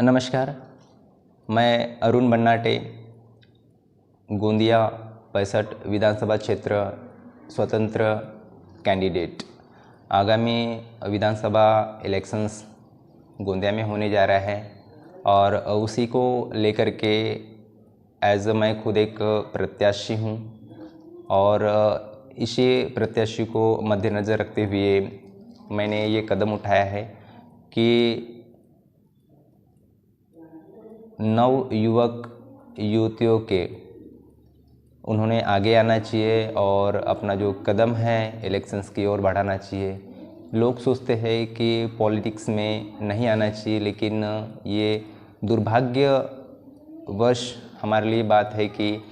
नमस्कार, मैं अरुण बन्नाटे, गोंदिया 65 विधानसभा क्षेत्र स्वतंत्र कैंडिडेट। आगामी विधानसभा इलेक्शंस गोंदिया में होने जा रहा है और उसी को लेकर के मैं खुद एक प्रत्याशी हूँ और इसी प्रत्याशी को मद्देनज़र रखते हुए मैंने ये कदम उठाया है कि नव युवक युवतियों के उन्होंने आगे आना चाहिए और अपना जो कदम है इलेक्शंस की ओर बढ़ाना चाहिए। लोग सोचते हैं कि पॉलिटिक्स में नहीं आना चाहिए, लेकिन ये दुर्भाग्यवश हमारे लिए बात है कि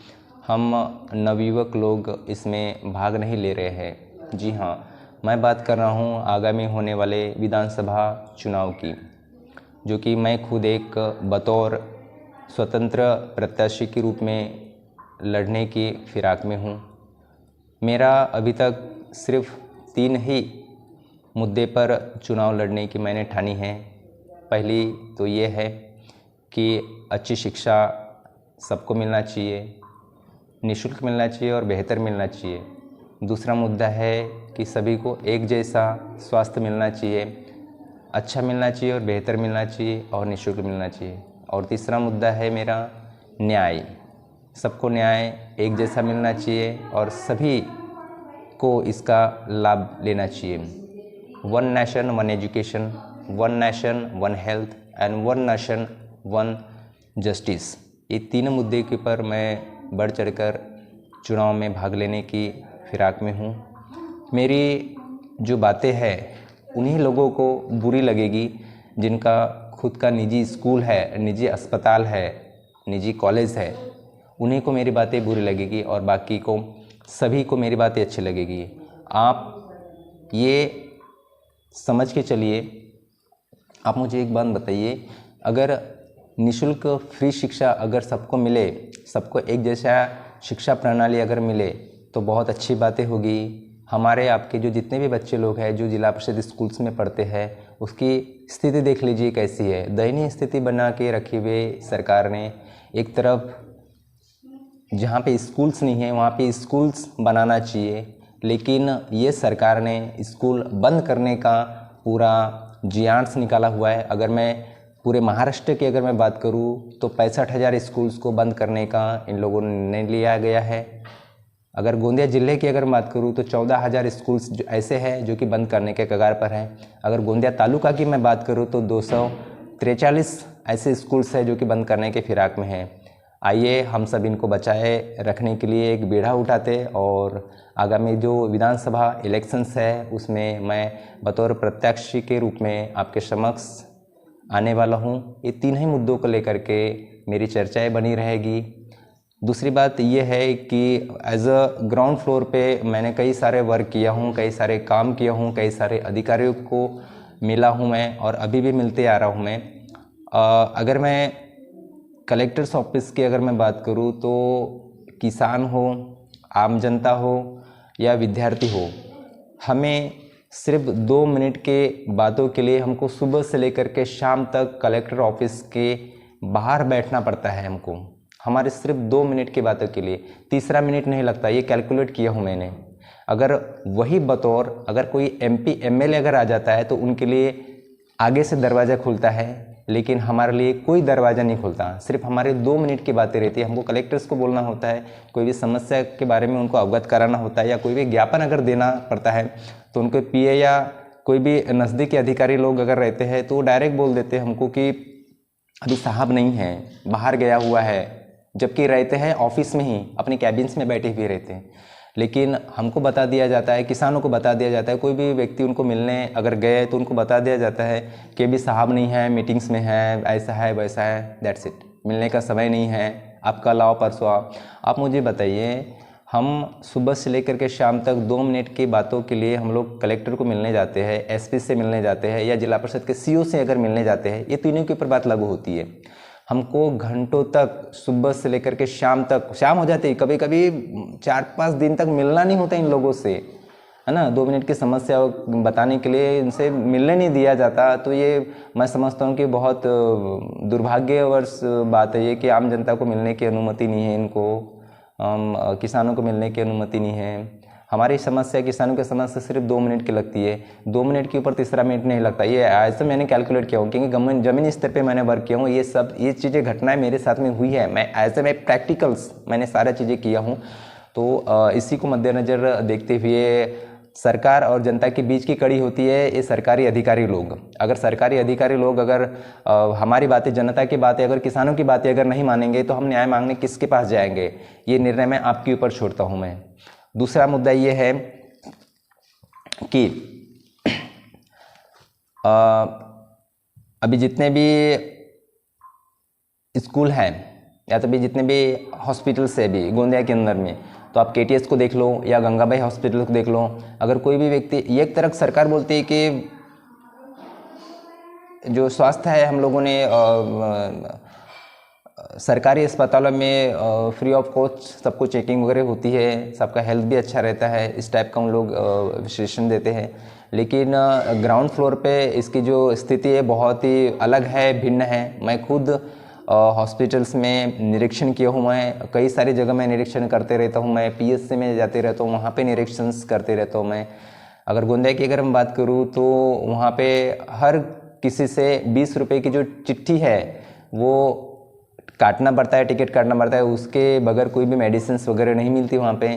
हम नवयुवक लोग इसमें भाग नहीं ले रहे हैं। जी हाँ, मैं बात कर रहा हूँ आगामी होने वाले विधानसभा चुनाव की, जो कि मैं खुद एक बतौर स्वतंत्र प्रत्याशी के रूप में लड़ने की फिराक में हूँ। मेरा अभी तक सिर्फ 3 ही मुद्दे पर चुनाव लड़ने की मैंने ठानी है। पहली तो ये है कि अच्छी शिक्षा सबको मिलना चाहिए, निःशुल्क मिलना चाहिए और बेहतर मिलना चाहिए। दूसरा मुद्दा है कि सभी को एक जैसा स्वास्थ्य मिलना चाहिए, अच्छा मिलना चाहिए और बेहतर मिलना चाहिए और निःशुल्क मिलना चाहिए। और तीसरा मुद्दा है मेरा न्याय, सबको न्याय एक जैसा मिलना चाहिए और सभी को इसका लाभ लेना चाहिए। 1 nation 1 education, 1 nation 1 health and 1 nation 1 justice. ये 3 मुद्दे के ऊपर मैं बढ़ चढ़कर चुनाव में भाग लेने की फिराक में हूँ। मेरी जो बातें हैं उन्हीं लोगों को बुरी लगेगी जिनका खुद का निजी स्कूल है, निजी अस्पताल है, निजी कॉलेज है। उन्हीं को मेरी बातें बुरी लगेगी और बाकी को सभी को मेरी बातें अच्छी लगेगी। आप ये समझ के चलिए। आप मुझे एक बात बताइए, अगर निःशुल्क फ्री शिक्षा अगर सबको मिले, सबको एक जैसा शिक्षा प्रणाली अगर मिले तो बहुत अच्छी बातें होगी। हमारे आपके जो जितने भी बच्चे लोग हैं जो जिला परिषद स्कूल्स में पढ़ते हैं, उसकी स्थिति देख लीजिए कैसी है। दयनीय स्थिति बना के रखी हुए सरकार ने। एक तरफ जहाँ पे स्कूल्स नहीं है वहाँ पे स्कूल्स बनाना चाहिए, लेकिन ये सरकार ने स्कूल बंद करने का पूरा जियांस निकाला हुआ है। अगर मैं पूरे महाराष्ट्र की अगर मैं बात करूँ तो 65,000 स्कूल्स को बंद करने का इन लोगों ने निर्णय लिया गया है। अगर गोंदिया ज़िले की अगर बात करूँ तो 14,000 स्कूल्स जो ऐसे हैं जो कि बंद करने के कगार पर हैं। अगर गोंदिया तालुका की मैं बात करूँ तो 243 ऐसे स्कूल्स हैं जो कि बंद करने के फिराक में हैं। आइए हम सब इनको बचाए रखने के लिए एक बीड़ा उठाते और आगामी जो विधानसभा इलेक्शंस है उसमें मैं बतौर प्रत्याशी के रूप में आपके समक्ष आने वाला हूँ। ये 3 ही मुद्दों को लेकर के मेरी चर्चाएँ बनी रहेगी। दूसरी बात यह है कि एज अ ग्राउंड फ्लोर पे मैंने कई सारे वर्क किया हूँ, कई सारे काम किया हूँ, कई सारे अधिकारियों को मिला हूँ मैं और अभी भी मिलते आ रहा हूँ मैं। अगर मैं कलेक्टर्स ऑफिस की अगर मैं बात करूँ तो किसान हो, आम जनता हो या विद्यार्थी हो, हमें सिर्फ 2 मिनट के बातों के लिए हमको सुबह से लेकर के शाम तक कलेक्टर ऑफिस के बाहर बैठना पड़ता है। हमको हमारे सिर्फ 2 मिनट की बातों के लिए तीसरा मिनट नहीं लगता। ये कैलकुलेट किया हूँ मैंने। अगर वही बतौर अगर कोई MP MLA अगर आ जाता है तो उनके लिए आगे से दरवाज़ा खुलता है, लेकिन हमारे लिए कोई दरवाज़ा नहीं खुलता। सिर्फ हमारे 2 मिनट की बातें रहती है। हमको कलेक्टर्स को बोलना होता है, कोई भी समस्या के बारे में उनको अवगत कराना होता है या कोई भी ज्ञापन अगर देना पड़ता है तो उनको PA या कोई भी नज़दीकी अधिकारी लोग अगर रहते हैं तो वो डायरेक्ट बोल देते हैं हमको कि अभी साहब नहीं है, बाहर गया हुआ है, जबकि रहते हैं ऑफिस में ही अपने कैबिन्स में बैठे हुए रहते हैं। लेकिन हमको बता दिया जाता है, किसानों को बता दिया जाता है, कोई भी व्यक्ति उनको मिलने अगर गए तो उनको बता दिया जाता है कि अभी साहब नहीं है, मीटिंग्स में है, ऐसा है वैसा है, दैट्स इट, मिलने का समय नहीं है, आप कल आओ परसों आओ। आप मुझे बताइए, हम सुबह से लेकर के शाम तक 2 मिनट की बातों के लिए हम लोग कलेक्टर को मिलने जाते हैं, SP से मिलने जाते हैं या जिला परिषद के CO से अगर मिलने जाते हैं, ये तीनों के ऊपर बात लागू होती है। हमको घंटों तक सुबह से लेकर के शाम तक, शाम हो जाती है, कभी कभी 4-5 दिन तक मिलना नहीं होता इन लोगों से। है ना, 2 मिनट की समस्या बताने के लिए इनसे मिलने नहीं दिया जाता। तो ये मैं समझता हूँ कि बहुत दुर्भाग्यवश बात है ये कि आम जनता को मिलने की अनुमति नहीं है, इनको किसानों को मिलने की अनुमति नहीं है। हमारी समस्या, किसानों की समस्या सिर्फ 2 मिनट की लगती है, 2 मिनट के ऊपर तीसरा मिनट नहीं लगता। ये ऐसे मैंने कैलकुलेट किया हूँ, क्योंकि ज़मीनी स्तर पे मैंने वर्क किया हूँ। ये चीज़ें घटनाएं मेरे साथ में हुई है, मैं ऐसे में प्रैक्टिकल्स मैंने सारा चीज़ें किया हूँ। तो इसी को मद्देनज़र देखते हुए सरकार और जनता के बीच की कड़ी होती है ये सरकारी अधिकारी लोग। अगर सरकारी अधिकारी लोग अगर हमारी बातें, जनता की बातें, अगर किसानों की बातें अगर नहीं मानेंगे तो हम न्याय मांगने किसके पास जाएंगे? ये निर्णय मैं आपके ऊपर छोड़ता हूँ मैं। दूसरा मुद्दा ये है कि अभी जितने भी स्कूल हैं या तो भी जितने भी हॉस्पिटल्स है अभी गोंदिया के अंदर में, तो आप केटीएस को देख लो या गंगाबाई हॉस्पिटल को देख लो। अगर कोई भी व्यक्ति, एक तरफ सरकार बोलती है कि जो स्वास्थ्य है हम लोगों ने सरकारी अस्पतालों में फ्री ऑफ कॉस्ट सबको चेकिंग वगैरह होती है, सबका हेल्थ भी अच्छा रहता है, इस टाइप का उन लोग विश्लेषण देते हैं। लेकिन ग्राउंड फ्लोर पे इसकी जो स्थिति है बहुत ही अलग है, भिन्न है। मैं खुद हॉस्पिटल्स में निरीक्षण किया हूँ, मैं कई सारी जगह में निरीक्षण करते रहता हूँ, मैं पीएचसी में जाते रहता हूँ, वहाँ पे निरीक्षण करते रहता हूँ मैं। अगर गोंदिया की अगर मैं बात करूँ तो वहाँ पे हर किसी से 20 रुपये की जो चिट्ठी है वो काटना पड़ता है, टिकट काटना पड़ता है, उसके बगैर कोई भी मेडिसिन वगैरह नहीं मिलती वहाँ पे।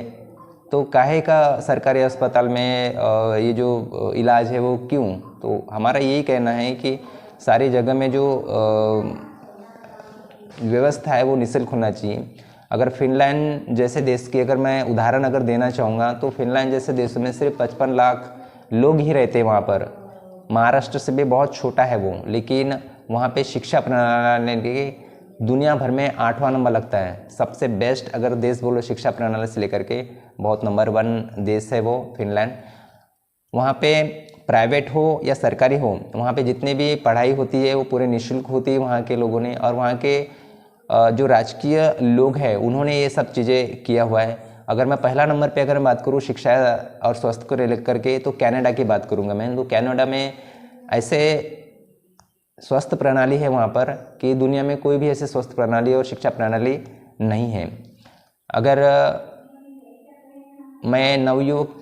तो काहे का सरकारी अस्पताल में ये जो इलाज है वो क्यों? तो हमारा यही कहना है कि सारी जगह में जो व्यवस्था है वो निःशुल्क होना चाहिए। अगर फिनलैंड जैसे देश की अगर मैं उदाहरण अगर देना चाहूँगा तो फिनलैंड जैसे देशों में सिर्फ 55 लाख लोग ही रहते हैं वहाँ पर। महाराष्ट्र से भी बहुत छोटा है वो, लेकिन वहाँ पे शिक्षा प्रणाली दुनिया भर में 8वां नंबर लगता है। सबसे बेस्ट अगर देश बोलो शिक्षा प्रणाली से लेकर के, बहुत नंबर 1 देश है वो फिनलैंड। वहाँ पे प्राइवेट हो या सरकारी हो, वहाँ पे जितनी भी पढ़ाई होती है वो पूरे निःशुल्क होती है वहाँ के लोगों ने, और वहाँ के जो राजकीय लोग हैं उन्होंने ये सब चीज़ें किया हुआ है। अगर मैं पहला नंबर पे अगर मैं बात करूँ शिक्षा और स्वास्थ्य को लेकर करके तो कनाडा की बात करूँगा मैं। तो कनाडा में ऐसे स्वास्थ्य प्रणाली है वहाँ पर कि दुनिया में कोई भी ऐसे स्वास्थ्य प्रणाली और शिक्षा प्रणाली नहीं है। अगर मैं नवयुवक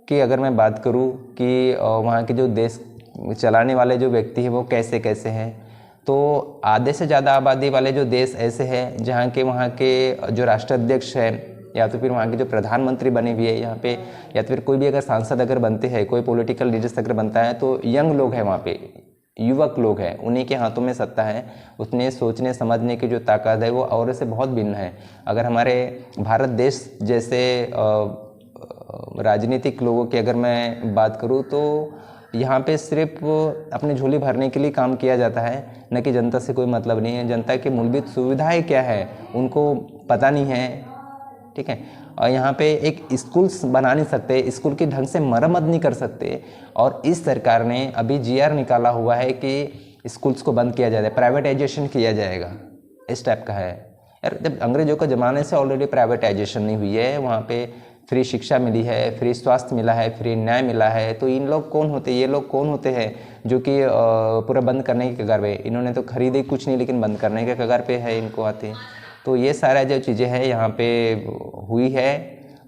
की अगर मैं बात करूँ कि वहाँ के जो देश चलाने वाले जो व्यक्ति हैं वो कैसे कैसे हैं, तो आधे से ज़्यादा आबादी वाले जो देश ऐसे हैं जहाँ के वहाँ के जो राष्ट्राध्यक्ष हैं या तो फिर वहाँ के जो प्रधानमंत्री बने हुए हैं यहाँ पे, या तो फिर कोई भी अगर सांसद अगर बनते हैं, कोई पॉलिटिकल लीडर्स अगर बनता है तो यंग लोग हैं वहाँ पे, युवक लोग हैं, उन्हीं के हाथों में सत्ता है। उतने सोचने समझने की जो ताकत है वो और से बहुत भिन्न है। अगर हमारे भारत देश जैसे राजनीतिक लोगों की अगर मैं बात करूँ तो यहाँ पे सिर्फ अपनी झोली भरने के लिए काम किया जाता है, न कि जनता से कोई मतलब नहीं है। जनता की मूलभूत सुविधाएं क्या है उनको पता नहीं है, ठीक है। और यहाँ पे एक स्कूल्स बना नहीं सकते, स्कूल की ढंग से मरम्मत नहीं कर सकते। और इस सरकार ने अभी जीआर निकाला हुआ है कि स्कूल्स को बंद किया जाए, प्राइवेटाइजेशन किया जाएगा, इस टाइप का है। यार जब अंग्रेजों के ज़माने से ऑलरेडी प्राइवेटाइजेशन नहीं हुई है, वहाँ पे फ्री शिक्षा मिली है, फ्री स्वास्थ्य मिला है, फ्री न्याय मिला है, तो इन लोग कौन होते, ये लोग कौन होते हैं जो कि पूरा बंद करने के कगार पे? इन्होंने तो खरीदे कुछ नहीं, लेकिन बंद करने के कगार पे है इनको आते। तो ये सारा जो चीज़ें हैं यहाँ पे हुई है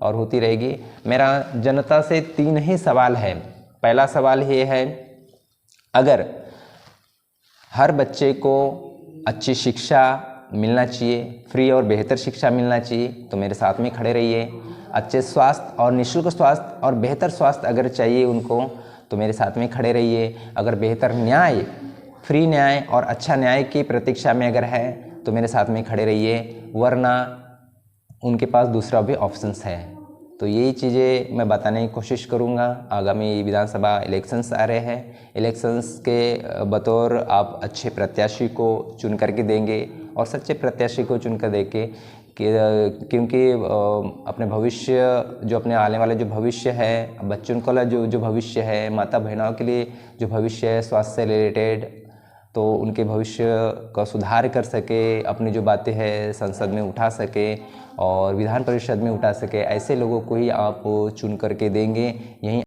और होती रहेगी। मेरा जनता से 3 ही सवाल है। पहला सवाल ये है, अगर हर बच्चे को अच्छी शिक्षा मिलना चाहिए, फ्री और बेहतर शिक्षा मिलना चाहिए, तो मेरे साथ में खड़े रहिए। अच्छे स्वास्थ्य और निःशुल्क स्वास्थ्य और बेहतर स्वास्थ्य अगर चाहिए उनको, तो मेरे साथ में खड़े रहिए। अगर बेहतर न्याय, फ्री न्याय और अच्छा न्याय की प्रतीक्षा में अगर है तो मेरे साथ में खड़े रहिए, वरना उनके पास दूसरा भी ऑप्शंस है। तो यही चीज़ें मैं बताने की कोशिश करूँगा। आगामी विधानसभा इलेक्शंस आ रहे हैं, इलेक्शंस के बतौर आप अच्छे प्रत्याशी को चुन करके देंगे और सच्चे प्रत्याशी को चुन कर देके क्योंकि अपने भविष्य, जो अपने आने वाले जो भविष्य है, बच्चों का जो भविष्य है, माता बहनों के लिए जो भविष्य है स्वास्थ्य से रिलेटेड, तो उनके भविष्य का सुधार कर सके, अपनी जो बातें हैं संसद में उठा सके और विधान परिषद में उठा सके, ऐसे लोगों को ही आप चुन करके देंगे। यही